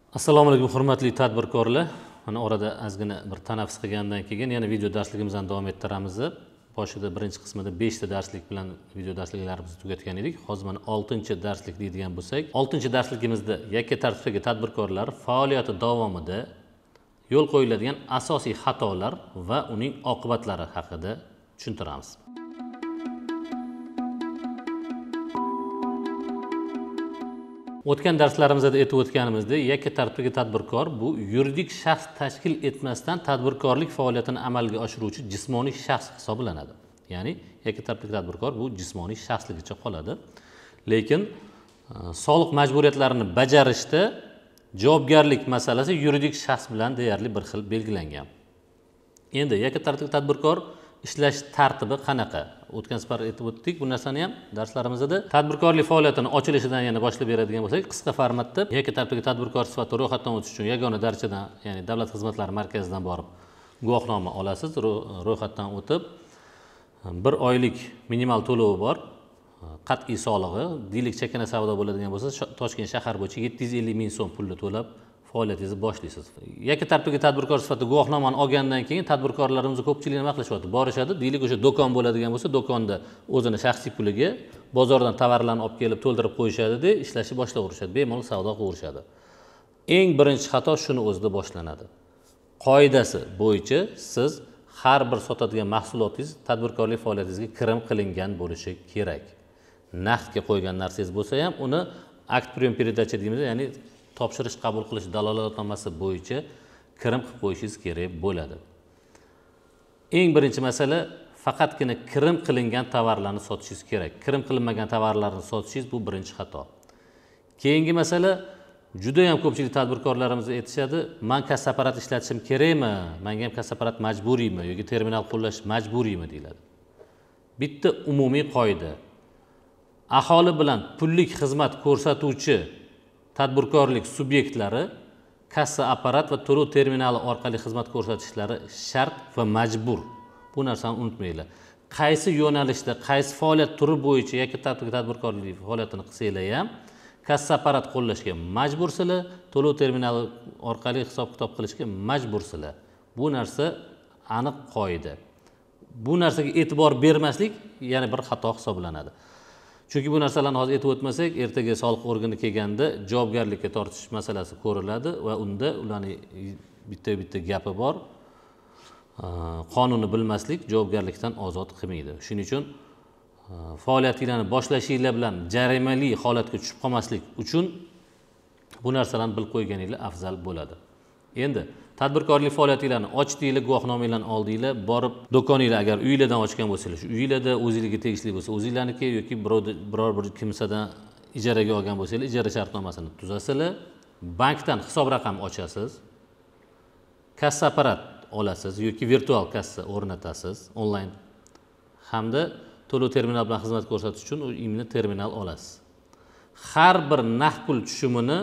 Assalomu alaykum hurmatli tadbirkorlar. Mana orada ozgina bir tanaffus qilgandan keyin yana video darsligimizni davom ettiramiz. Boshida birinchi qismida 5 ta darslik bilan video darsliklarimizni tugatgan edik. Hozir mana 6-darslik deydigan bo'lsak, 6-darsligimizda yakka tartibdagi tadbirkorlar faoliyati davomida yo'l qo'yiladigan asosiy xatolar va uning oqibatlari haqida tushuntiramiz. O'tgan darslarimizda aytib o'tganimizdek, yakka tartibdagi tadbirkor bu yuridik shaxs tashkil etmasdan tadbirkorlik faoliyatini amalga oshiruvchi jismoniy shaxs hisoblanadi. Ya'ni yakka tartibdagi tadbirkor bu jismoniy shaxsligicha qoladi. Lekin soliq majburiyatlarini bajarishda javobgarlik masalasi yuridik shaxs bilan deyarli bir xil belgilangan. Endi yakka tartibdagi tadbirkor ishlash tartibi qanaqa? O'tgan safar aytib o'tdik. Bu narsani ham darslarimizda tadbirkorlik faoliyatini ochilishidan yana boshlab beradigan bo'lsak, qisqa formatda yakka tartibdagi tadbirkor sifatida ro'yxatdan o'tish uchun yagona darajadan, ya'ni Davlat xizmatlari markazidan borib guvohnoma olasiz. Ro'yxatdan o'tib 1 oylik minimal to'lovi bor, qat'iy solig'i, deylik chakana savdo bo'ladigan bo'lsa, Toshkent shahar bo'yicha 750 ming so'm pulni to'lab faoliyatingizni boshlaysiz. Yakka tartibdagi tadbirkor sifatida guvohnomani olgandan keyin tadbirkorlarimiz ko'pchilik nima qilishyapti? Borishadi, deylik o'sha do'kon bo'ladigan bo'lsa, do'konda o'zini shaxsiy puliga bozordan tovarlarni olib kelib to'ldirib qo'yishadi-da, ishlashni boshlaverishadi, bemalol savdo qilaverishadi. Eng birinchi xato shuni o'zida boshlanadi. Qoidasi bo'yicha siz har bir sotadigan mahsulotingiz tadbirkorlik faoliyatingizga kirim qilingan bo'lishi kerak. Naqdga qo'ygan narsangiz bo'lsa ham uni akt priyon передача deymiz, ya'ni topshirish qabul qilish dalolatnomasi bo'yicha kirim qilib qo'yishingiz kerak bo'ladi. Eng birinchi masala faqatgina kirim qilingan tovarlarni sotishingiz kerak. Kirim qilinmagan tovarlarni sotishingiz bu birinchi xato. Keyingi masala juda ham ko'pchilik tadbirkorlarimiz aytishadi, "Men kassa apparat ishlatishim kerakmi? Menga ham kassa apparat majburiymi yoki terminal qo'llash majburiymi?" deyiladi. Bitta umumiy qoida. Aholi bilan pullik xizmat ko'rsatuvchi tadbirkorlik subyektlari kassa apparat va to'lov terminali orqali xizmat ko'rsatishlari shart va majbur. Bu narsani unutmanglar. Qaysi yo'nalishda, qaysi faoliyat turi bo'yicha yakka tartibdagi tadbirkorlik faoliyatini qilsanglar ham kassa apparat qo'llashga majbursizlar, to'lov terminali orqali hisob-kitob qilishga majbursizlar. Bu narsa aniq qoida. Bu narsaga e'tibor bermaslik yana bir xato hisoblanadi. Chunki bu narsalarni hozir aytib o'tmasak, ertaga soliq organi kelganda javobgarlikka tortish masalasi ko'riladi va unda ularning bitta gapi bor. Qonunni bilmaslik javobgarlikdan ozod qilmaydi. Shuning uchun faoliyatinglarni boshlashinglar bilan jarimali holatga tushib qolmaslik uchun bu narsalarni bilib qo'yganinglar afzal bo'ladi. Endi tadbirkorlik faoliyatinglarni ochdinglar, guvohnomalarni oldinglar, borib do'koninglar agar uylardan ochgan bo'lsangiz, uylarda o'zingizga tegishli bo'lsa, o'zinglarniki yoki biror bir kimsadan ijaraga olgan bo'lsangiz, ijara shartnomasini tuzasizlar, bankdan hisob raqam ochasiz, kassa apparat olasiz yoki virtual kassa o'rnatasiz onlayn hamda to'lov terminal bilan xizmat ko'rsatish uchun imni terminal olasiz. Har bir naqd pul tushumini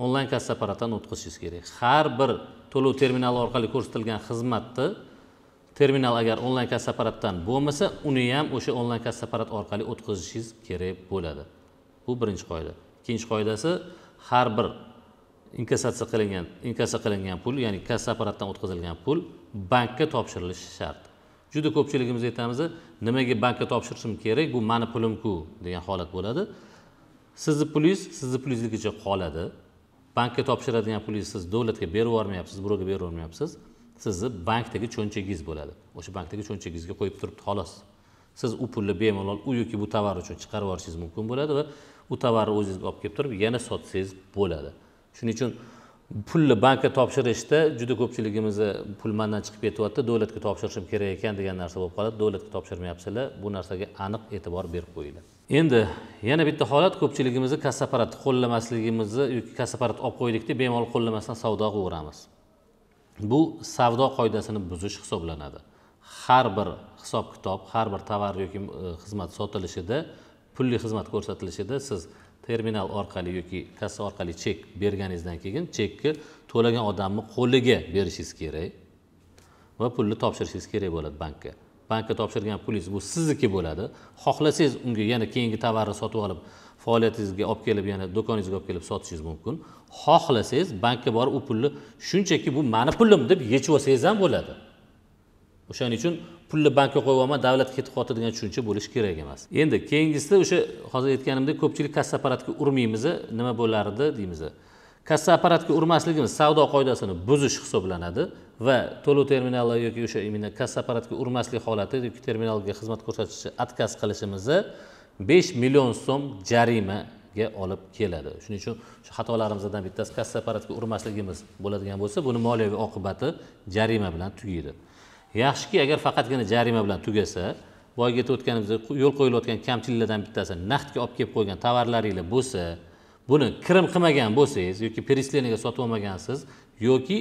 onlayn kassa apparatdan o'tkazishingiz kerak. Har bir to'lov terminali orqali ko'rsatilgan xizmatni terminal agar onlayn kassa apparatdan bo'lmasa, uni ham o'sha onlayn kassa apparat orqali o'tkazishingiz kerak bo'ladi. Bu birinchi qoida. Ikkinchi qoidasi har bir inkassa qilingan pul, ya'ni kassa apparatdan o'tkazilgan pul bankka topshirilishi shart. Juda ko'pchiligimiz aytamiz, nimaga bankka topshirishim kerak? Bu meni pulim-ku degan holat bo'ladi. Sizni pulingizligicha qoladi. Bankka topshiradigan pulingizni siz davlatga berib yubormayapsiz, birovga berib yubormayapsiz. Sizni bankdagi cho'nchagingiz bo'ladi. O'sha bankdagi cho'nchagingizga qo'yib turibdi xolos. Siz u pulni bemalol u yoki bu tovar uchun chiqarib olishingiz mumkin bo'ladi va u tovarni o'zingiz olib kelib turib yana sotsangiz bo'ladi. Shuning uchun pulni bankka topshirishda juda ko'pchiligimiz pul mendan chiqib ketyapti, davlatga topshirishim kerak ekan degan narsa bo'lib qoladi. Davlatga topshirmayapsizlar. Bu narsaga aniq e'tibor berib qo'yinglar. Endi yana bitta holat, ko'pchiligimizni kassa apparat qo'llamasligimizni yoki kassa apparat olib qo'ydikda bemalol qo'llamasdan savdo qilaveramiz. Bu savdo qoidasini buzish hisoblanadi. Har bir hisob-kitob, har bir tovar yoki xizmat sotilishida, pulli xizmat ko'rsatilishida siz terminal orqali yoki kassa orqali chek berganingizdan keyin chekni to'lagan odamning qo'liga berishingiz kerak va pulni topshirishingiz kerak bo'ladi bankka. Bankka topshirgan pulingiz bu sizniki bo'ladi. Xohlasangiz unga yana keyingi tovarni sotib olib faoliyatingizga olib kelib, yana do'koningizga olib kelib sotishingiz mumkin. Xohlasangiz bankka borib u pulni shunchaki bu meni pulim deb yechib olsangiz ham bo'ladi. O'shaning uchun pulni bankka qo'yib olma, davlatga ketib qoldi degan tushuncha bo'lishi kerak emas. Endi keyingisida o'sha hozir aytganimdek ko'pchilik kassa apparatiga urmaymiz, nima bo'lardi deymiz. Kassa apparatiga urmasligimiz savdo qoidasini buzish hisoblanadi va to'lov terminali yoki o'sha kassa apparatiga urmaslik holati yoki terminalga xizmat ko'rsatuvchi отказ qilishimiz 5 million so'm jarimaga olib keladi. Shuning uchun shu xatolarimizdan bittasi kassa apparatiga urmasligimiz bo'ladigan bo'lsa, buni moliyaviy oqibati jarima bilan tugaydi. Yaxshiki, agar faqatgina jarima bilan tugasa, boyga aytib o'tganimizdek yo'l qo'yilayotgan kamchiliklardan bittasi naqdga olib kelib qo'ygan tovarlaringiz bo'lsa, buni kirim qilmagan bo'lsangiz yoki перечислениyaga sotib olmagansiz yoki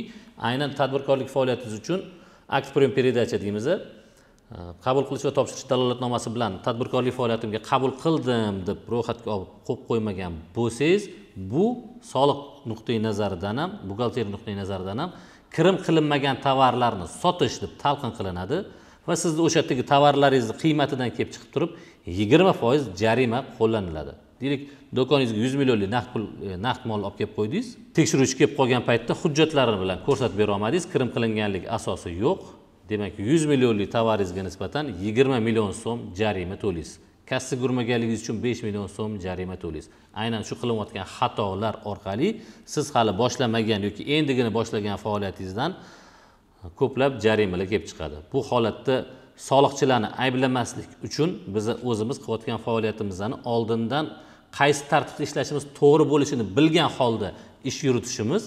aynan tadbirkorlik faoliyatingiz uchun akt priем передача deymiz, qabul qilish va topshirish dalolatnomasi bilan tadbirkorlik faoliyatimga qabul qildim deb ro'yxatga olib qo'yib qo'ymagan bo'lsangiz, bu soliq nuqtai nazaridan ham, buxgalteriya nuqtai nazaridan ham kirim qilinmagan tovarlarni sotish deb talqin qilinadi va sizni o'sha yerdagi tovarlaringizni qiymatidan kelib chiqib turib 20% jarima qo'llaniladi. Deylik, do'koningizga 100 millionlik naqd mol olib kelib qo'ydingiz. Tekshiruvchi kelib qolgan paytda hujjatlarini bilan ko'rsatib bera olmadingiz, kirim qilinganlik asosi yo'q. Demak, 100 millionlik tovaringizga nisbatan 20 million so'm jarima to'laysiz. Kassaga urmaganligingiz uchun 5 million so'm jarima to'laysiz. Aynan shu qilinayotgan xatolar orqali siz hali boshlamagan yoki endigina boshlagan faoliyatingizdan ko'plab jarimalar kelib chiqadi. Bu holatda soliqchilarni ayblamaslik uchun biz o'zimiz qilayotgan faoliyatimizni oldindan qaysi tartibda ishlashimiz to'g'ri bo'lishini bilgan holda ish yuritishimiz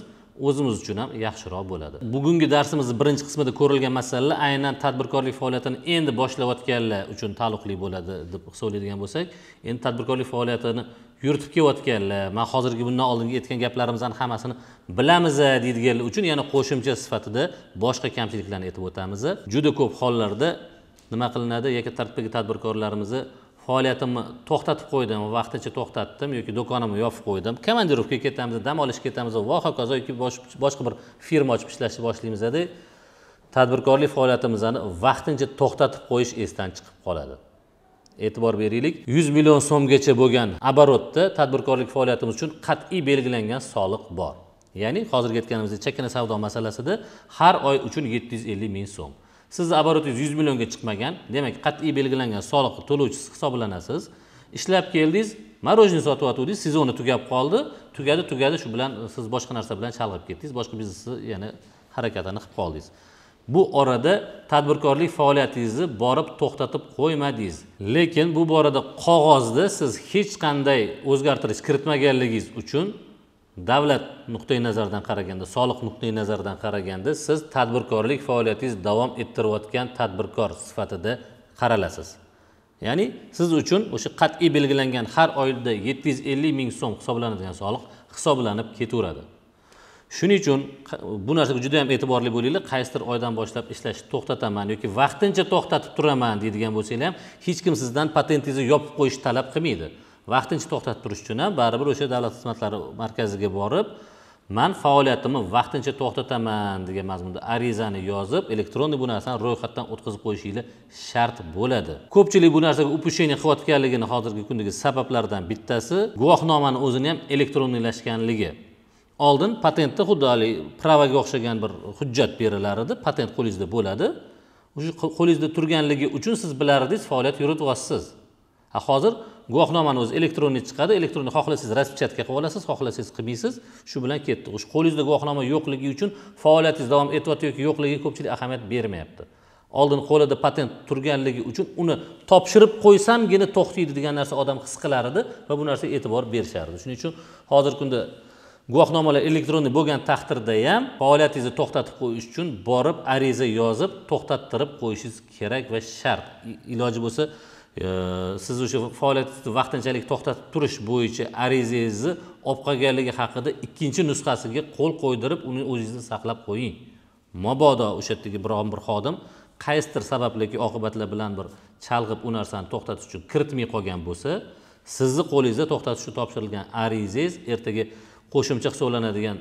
o'zimiz uchun ham yaxshiroq bo'ladi. Bugungi darsimizning birinchi qismida ko'rilgan masalalar aynan tadbirkorlik faoliyatini endi boshlayotganlar uchun taalluqli bo'ladi deb hisoblaydigan bo'lsak, endi tadbirkorlik faoliyatini yuritib kelayotganlar, men hozirgi bundan oldingi aytgan gaplarimizdan hammasini bilamiz deydiganlar uchun yana qo'shimcha sifatida boshqa kamchiliklarni aytib o'tamiz. Juda ko'p hollarda nima qilinadi? Yoki tartibdagi tadbirkorlarimizni faoliyatimni to'xtatib qo'ydim, vaqtincha to'xtatdim yoki do'konimni yopib qo'ydim, komandirovkaga ketamiz, dam olishga ketamiz va hokazo yoki boshqa bir firma ochib ishlashni boshlaymiz dedi. Tadbirkorlik faoliyatimizni vaqtincha to'xtatib qo'yish esdan chiqib qoladi. E'tibor beraylik, 100 million so'mgacha bo'lgan оборотda tadbirkorlik faoliyatimiz uchun qat'iy belgilangan soliq bor. Ya'ni hozirgi aytganimizdek chakana savdo masalasida har oy uchun 750 ming so'm. Siz oborotingiz 100 millionga chiqmagan, demak qat'iy belgilangan soliq to'lovchisi hisoblanasiz. Ishlab keldingiz, marojniy sotib o'tdingiz, sezoni tugab qoldi, tugadi, shu bilan siz boshqa narsa bilan chalg'ib ketdingiz, boshqa biznesni yana harakatini qilib qoldingiz. Bu orada tadbirkorlik faoliyatingizni borib to'xtatib qo'ymadingiz. Lekin bu borada qog'ozda siz hech qanday o'zgartirish kiritmaganligingiz uchun davlat nuqtai nazaridan qaraganda, soliq nuqtai nazaridan qaraganda siz tadbirkorlik faoliyatingiz davom ettirayotgan tadbirkor sifatida qaralasiz. Ya'ni siz uchun o'sha qat'iy belgilangan har oyda 750 ming so'm hisoblanadigan soliq hisoblanib ketaveradi. Shuning uchun bu narsaga juda ham e'tiborli bo'linglar. Qaysidir oydan boshlab ishlashni to'xtataman yoki vaqtincha to'xtatib turaman deydigan bo'lsangiz ham hech kim sizdan patentingizni yopib qo'yish talab qilmaydi. Vaqtincha to'xtatib turish uchun ham baribir o'sha davlat xizmatlari markaziga borib, men faoliyatimni vaqtincha to'xtataman degan mazmunda arizani yozib, elektron bu narsani ro'yxatdan o'tkazib qo'yishingiz shart bo'ladi. Ko'pchilik bu narsaga upushenniy qilayotganligini hozirgi kundagi sabablardan bittasi guvohnomani o'zini ham elektronlashganligi. Oldin patentda xuddi pravaga o'xshagan bir hujjat berilar edi, patent qo'lingizda bo'ladi. O'sha qo'lingizda turganligi uchun siz bilardingiz, faoliyat yurityapsiz. Hozir guvohnomani o'zi elektronniy chiqadi, elektronniy xohlasangiz raspechatga qilib olasiz, xohlasangiz qilmaysiz, shu bilan ketdi. O'sha qo'lingizda guvohnoma yo'qligi uchun faoliyatingiz davom etyapti yoki yo'qligiga ko'pchilik ahamiyat bermayapti. Oldin qo'lida patent turganligi uchun uni topshirib qo'ysamgina to'xtaydi degan narsa odam his qilar edi va bu narsaga e'tibor berishardi. Shuning uchun hozirgi kunda guvohnomalar elektronniy bo'lgan taqdirda ham faoliyatingizni to'xtatib qo'yish uchun borib ariza yozib to'xtattirib qo'yishingiz kerak va shart. Iloji bo'lsa siz o'sha faoliyatingizni vaqtinchalik to'xtatib turish bo'yicha arizangizni olib qolganligi haqida ikkinchi nusxasiga qo'l qo'ydirib, uni o'zingizni saqlab qo'ying. Mabodo o'sha yerdagi biron bir xodim qaysidir sabablarga oqibatlar bilan bir chalg'ib u narsani to'xtatish uchun kiritmay qolgan bo'lsa, sizni qo'lingizda to'xtatish uchun topshirilgan arizangiz ertaga qo'shimcha hisoblanadigan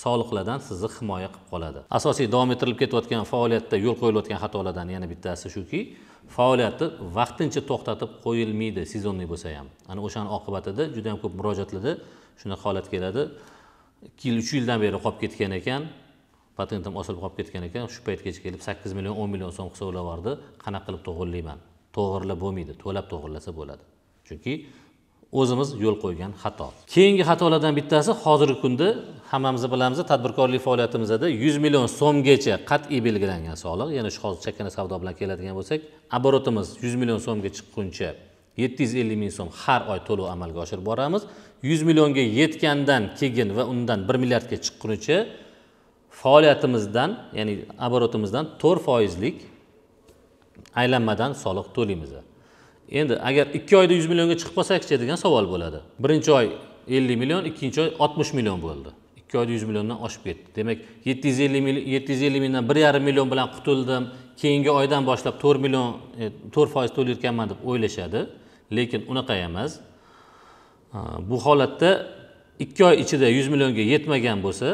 soliqlardan sizni himoya qilib qoladi. Asosiy davom ettirilib ketayotgan faoliyatda yo'l qo'yilayotgan xatolardan yana bittasi shuki, faoliyatni vaqtincha to'xtatib qo'yilmaydi sezonniy bo'lsa ham. Ana o'shaning oqibatida juda ham ko'p murojaatlarda shunaqa holat keladi. 2 yil, 3 yildan beri qolib ketgan ekan, patentim osilib qolib ketgan ekan, shu paytgacha kelib 8 million, 10 million so'm hisoblavardi, qanaqa qilib to'g'irlayman? To'g'irlab bo'lmaydi, to'lab to'g'irlasa bo'ladi. Chunki o'zimiz yo'l qo'ygan xato. Keyingi xatolardan bittasi hozirgi kunda hammamiz bilamiz, tadbirkorlik faoliyatimizda 100 million so'mgacha qat'iy belgilangan soliq, ya'ni shu hozir chakana savdo bilan keladigan bo'lsak, oborotimiz 100 million so'mga chiqquncha 750 ming so'm har oy to'lov amalga oshirib boramiz. 100 millionga yetgandan keyin va undan 1 milliardga chiqqunicha faoliyatimizdan, ya'ni oborotimizdan 4% aylanmadan soliq to'laymiz. Endi agar 2 oyda 100 millionga chiqib qolsak-chi degan savol bo'ladi. Birinchi oy 50 million, ikkinchi oy 60 million bo'ldi. 2 oyda 100 milliondan oshib ketdi. Demak, 750 mingdan 1,5 million bilan qutuldim. Keyingi oydan boshlab 4 million 4% to'layotganman deb o'ylashadi, lekin unaqa emas. Bu holatda 2 oy ichida 100 millionga yetmagan bo'lsa,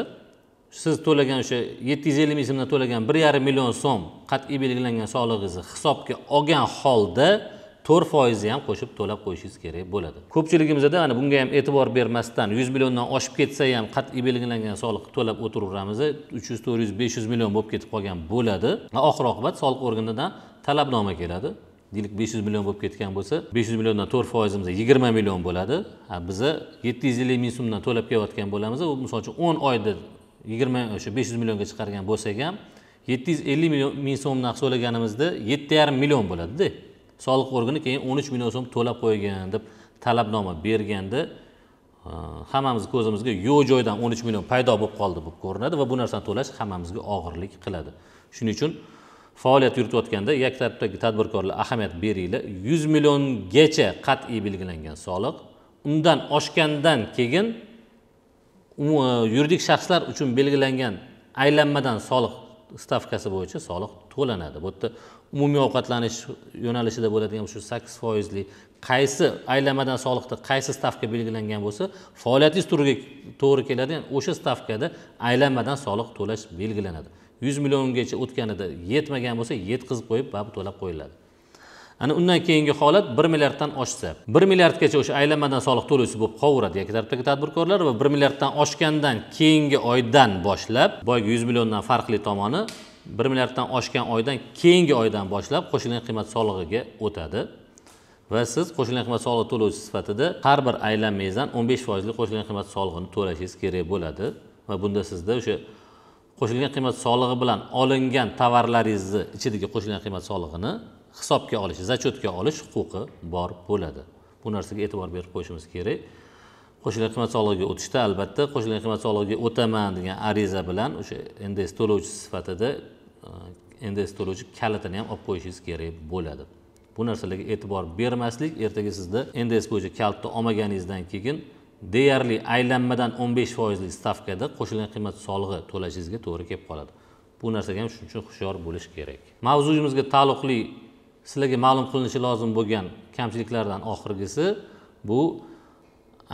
siz to'lagan o'sha 750 ming so'mdan to'lagan 1,5 million so'm qat'iy belgilangan solig'ingizni hisobga olgan holda 4% ham qo'shib to'lab qo'yishingiz kerak bo'ladi. Ko'pchiligimizda ana bunga ham e'tibor bermasdan 100 milliondan oshib ketsa ham qat'iy belgilangan soliq to'lab o'tiraveramiz. 300, 400, 500 million bo'lib ketib qolgan bo'ladi. Oxir oqibat soliq organidan talabnoma keladi. Deylik 500 million bo'lib ketgan bo'lsa, 500 milliondan 4%imiz 20 million bo'ladi. Biza 750 ming so'mdan to'lab kelayotgan bo'lamiz. U misol uchun 10 oyda 20 o'sha 500 millionga chiqargan bo'lsak ham 750 ming so'mdan so'laganimizda 7,5 million bo'ladi-da. Soliq organi keyin 13 million so'm to'lab qo'ygan deb talabnoma berganda hammamiz ko'zimizga yo'q joydan 13 million paydo bo'lib qoldi deb ko'rinadi va bu narsani to'lash hammamizga og'irlik qiladi. Shuning uchun faoliyat yuritayotganda yak tarafdagi tadbirkorlar ahamiyat beringlar. 100 milliongacha qat'iy belgilangan soliq, undan oshgandan keyin yuridik shaxslar uchun belgilangan aylanmadan soliq stavkasi bo'yicha soliq to'lanadi. Bu yerda umumiy ovqatlanish yo'nalishida bo'ladigan shu 8%lik qaysi aylanmadan soliqda qaysi stavka belgilangan bo'lsa, faoliyatingiz turiga to'g'ri keladigan o'sha stavkada aylanmadan soliq to'lash belgilanadi. 100 milliongacha o'tganida yetmagan bo'lsa, yetkazib qo'yib, babu to'lab qo'yiladi. Ana undan keyingi holat 1 milliarddan oshsa, 1 milliardgacha o'sha aylanmadan soliq to'lovchisi bo'lib qolaveradi yoki tarafdagi tadbirkorlar va 1 milliarddan oshgandan keyingi oydan boshlab, boyagi 100 milliondan farqli tomoni 1 milliarddan oshgan oydan keyingi oydan boshlab qo'shilgan qiymat solig'iga o'tadi va siz qo'shilgan qiymat solig'i to'lovchisi sifatida har bir aylanmangizdan 15% lik qo'shilgan qiymat solig'ini to'lashingiz kerak bo'ladi va bunda sizda o'sha qo'shilgan qiymat solig'i bilan olingan tovarlaringizni ichidagi qo'shilgan qiymat solig'ini hisobga olish, zachotga olish huquqi bor bo'ladi. Bu narsaga e'tibor berib qo'yishimiz kerak. Qo'shilgan qiymat solig'iga o'tishda albatta qo'shilgan qiymat solig'iga o'taman degan ariza bilan o'sha NDS to'lovchi sifatida NDS to'lovchi kalitini ham olib qo'yishingiz kerak bo'ladi. Bu narsalarga e'tibor bermaslik ertaga sizda NDS bo'yicha kalitni olmaganingizdan keyin deyarli aylanmadan 15% lik stavkada qo'shilgan qiymat solig'i to'lashingizga to'g'ri kelib qoladi. Bu narsaga ham shuning uchun hushyor bo'lish kerak. Mavzuyimizga taalluqli sizlarga ma'lum qilinishi lozim bo'lgan kamchiliklardan oxirgisi bu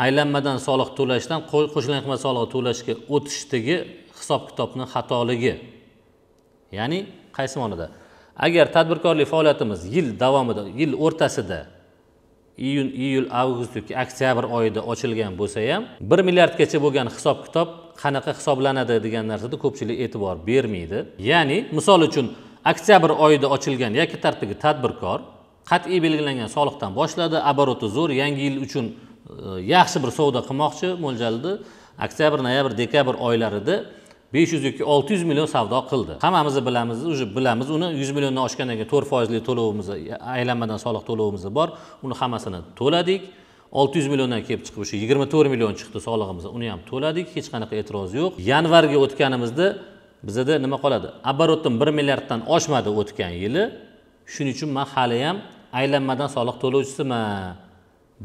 aylanmadan soliq to'lashdan qo'shilgan qiymat solig'i to'lashga o'tishdagi hisob-kitobning xatoligi. Ya'ni qaysi ma'noda? Agar tadbirkorlik faoliyatimiz yil davomida, yil o'rtasida iyul, avgust yoki oktyabr oyida ochilgan bo'lsa ham 1 milliardgacha bo'lgan hisob-kitob qanaqa hisoblanadi degan narsada ko'pchilik e'tibor bermaydi. Ya'ni misol uchun oktyabr oyida ochilgan yoki tartibdagi tadbirkor qat'iy belgilangan soliqdan boshladi, oboroti zo'r, yangi yil uchun yaxshi bir savdo qilmoqchi mo'ljalda oktyabr, noyabr, dekabr oylarida 500 yoki 600 million savdo qildi. Hammamiz bilamiz uni 100 milliondan oshgandan keyin 4% lik to'lovimiz, aylanmadan soliq to'lovimiz bor. Uni hammasini to'ladik. 600 milliondan kelib chiqib o'sha 24 million chiqdi solig'imiz. Uni ham to'ladik. Hech qanaqa e'tiroz yo'q. Yanvarga o'tganimizda bizda nima qoladi? Oborotim 1 milliarddan oshmadi o'tgan yili. Shuning uchun men hali ham aylanmadan soliq to'lovchisiman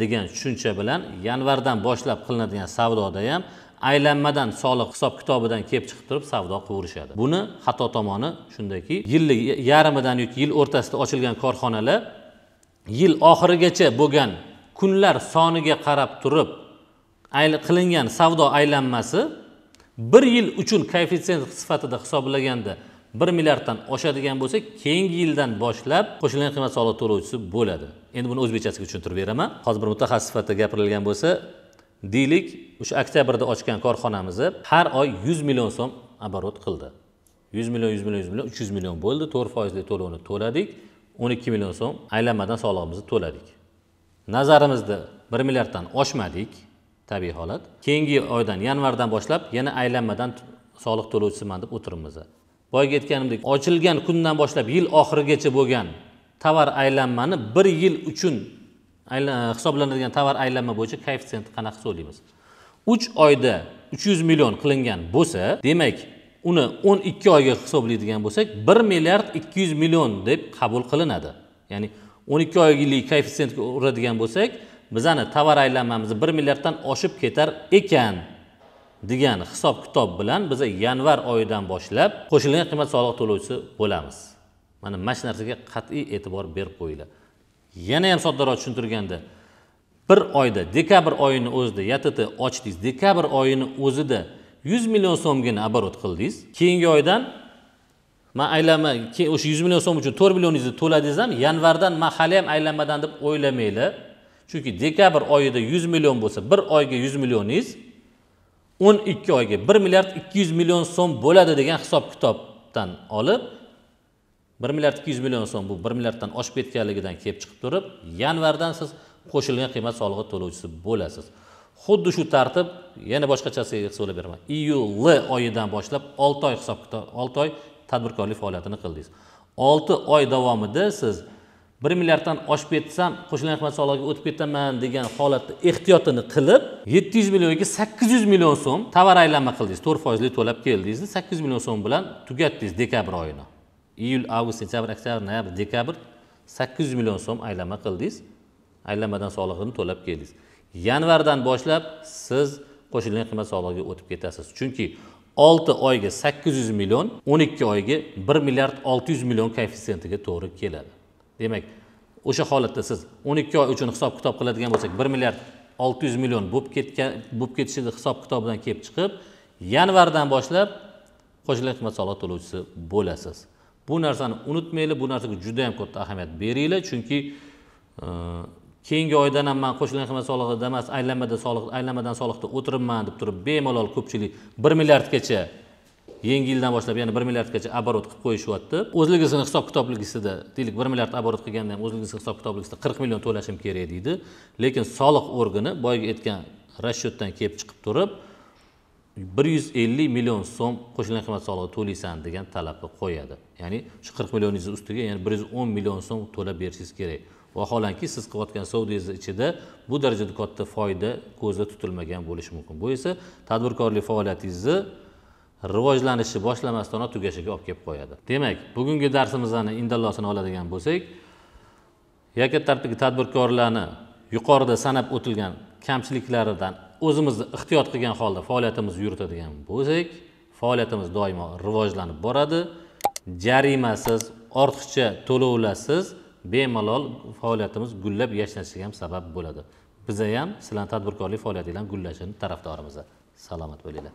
degan tushuncha bilan yanvardan boshlab qilinadigan savdoda ham aylanmadan soliq hisob-kitobidan kelib chiqib turib savdo qilaverishadi. Buni xato tomoni shundaki, yillik yarimidan yoki yil o'rtasida ochilgan korxonalar yil oxirigacha bo'lgan kunlar soniga qarab turib qilingan savdo aylanmasi bir yil uchun koeffitsient sifatida hisoblaganda 1 milliarddan oshadigan bo'lsa, keyingi yildan boshlab qo'shilgan qiymat soliq to'lovchisi bo'ladi. Endi buni o'zbekchasiga tushuntirib beraman. Hozir bir mutaxassis sifatida gapirilgan bo'lsa, deylik, o'sha oktyabrda ochgan korxonamiz har oy 100 million so'm оборот qildi. 100 million, 300 million bo'ldi. 4% to'lovni to'ladik. 12 million so'm aylanmadan solig'imizni to'ladik. Nazarimizda 1 milliarddan oshmadik, tabiiy holat. Keyingi oydan, yanvardan boshlab yana aylanmadan soliq to'lovchisiman deb o'tiribmiz. Boyga aytganimdek, ochilgan kundan boshlab yil oxirigacha bo'lgan tovar aylanmani 1 yil uchun hisoblanadigan tovar aylanma bo'yicha koeffitsiyentni qanaqa hisoblaymiz? 3 oyda 300 million qilingan bo'lsa, demak, uni 12 oyga hisoblaydigan bo'lsak, 1 milliard 200 million deb qabul qilinadi. Ya'ni 12 oylik koeffitsiyentga uradigan bo'lsak, bizani tovar aylanmamiz 1 milliarddan oshib ketar ekan degan hisob-kitob bilan biz yanvar oyidan boshlab qo'shilgan qiymat soliq to'lovchisi bo'lamiz. Mana shu narsaga qat'iy e'tibor berib qo'yinglar. Yana ham soddaroq tushuntirganda, bir oyda dekabr oyini o'zida YTT ochdingiz, dekabr oyini o'zida 100 million so'mgina оборот qildingiz. Keyingi oydan men aylanma o'sha 100 million so'm uchun 4 millioningizni to'ladingiz ham, yanvardan men hali ham aylanmadan deb o'ylamanglar. Chunki dekabr oyida 100 million bo'lsa, bir oyga 100 millioningiz 12 oyga 1 milliard 200 million so'm bo'ladi degan hisob-kitobdan olib 1 milliard 200 million so'm bu 1 milliarddan oshib ketganligidan kelib chiqib turib, yanvardan siz qo'shilgan qiymat solig'i to'lovchisi bo'lasiz. Xuddi shu tartib yana boshqachasiga hisoblab beraman. Iyul oyidan boshlab 6 oy hisob-kitob, 6 oy tadbirkorlik faoliyatini qildingiz. 6 oy davomida siz 1 milliarddan oshib ketsam, qo'shilgan qiymat solig'iga o'tib ketaman degan holatda ehtiyotini qilib, 700 millionga 800 million so'm tovar aylanma qildingiz. 4% to'lab keldingiz, 800 million so'm bilan tugatdingiz dekabr oyini. Iyul, avgust, sentyabr, oktyabr, noyabr, dekabr 800 million so'm aylanma qildingiz. Aylanmadan solig'ini to'lab keldingiz. Yanvardan boshlab siz qo'shilgan qiymat solig'iga o'tib ketasiz. Chunki 6 oyga 800 million, 12 oyga 1 milliard 600 million koeffitsiyentiga to'g'ri keladi. Demak, o'sha holatda siz 12 oy uchun hisob-kitob qiladigan bo'lsak, 1 milliard 600 million bo'lib ketishini hisob-kitobidan kelib chiqib, yanvardan boshlab qo'shilgan qiymat solig'i to'lovchisi bo'lasiz. Bu narsani unutmanglar, bu narsaga juda ham katta ahamiyat beringlar, chunki keyingi oydan ham men qo'shilgan qiymat solig'ida emas, aylanmadan soliqda o'tiribman deb turib, bemalol ko'pchilik 1 milliardgacha yangi yildan boshlab yana 1 milliardgacha оборот qilib qo'yishyapti. O'zligisini hisob-kitobligida, deylik 1 milliard оборот qilganda ham o'zligisini hisob-kitobligida 40 million to'lashim kerak deydi. Lekin soliq organi boyga aytgan rashyotdan kelib chiqib turib 150 million so'm qo'shilgan qiymat solig'i to'laysan degan talabni qo'yadi. Ya'ni shu 40 millioningiz ustiga yana 110 million so'm to'lab berishingiz kerak. Vaholanki siz qilayotgan savdongiz ichida bu darajada katta foyda ko'zda tutilmagan bo'lishi mumkin. Bu esa tadbirkorlik faoliyatingizni rivojlanishi boshlamasdan tugashiga olib kelib qo'yadi. Demak, bugungi darsimizning indallosini oladigan bo'lsak, yakka tartibdagi tadbirkorlarni yuqorida sanab o'tilgan kamchiliklaridan o'zimizni ehtiyot qilgan holda faoliyatimizni yuritadigan bo'lsak, faoliyatimiz doimo rivojlanib boradi. Jarimasiz, ortiqcha to'lovlarsiz bemalol faoliyatimiz gullab yashnashiga ham sabab bo'ladi. Biz ham sizlarning tadbirkorlik faoliyatingizning gullashini tarafdorimiz. Salomat bo'linglar.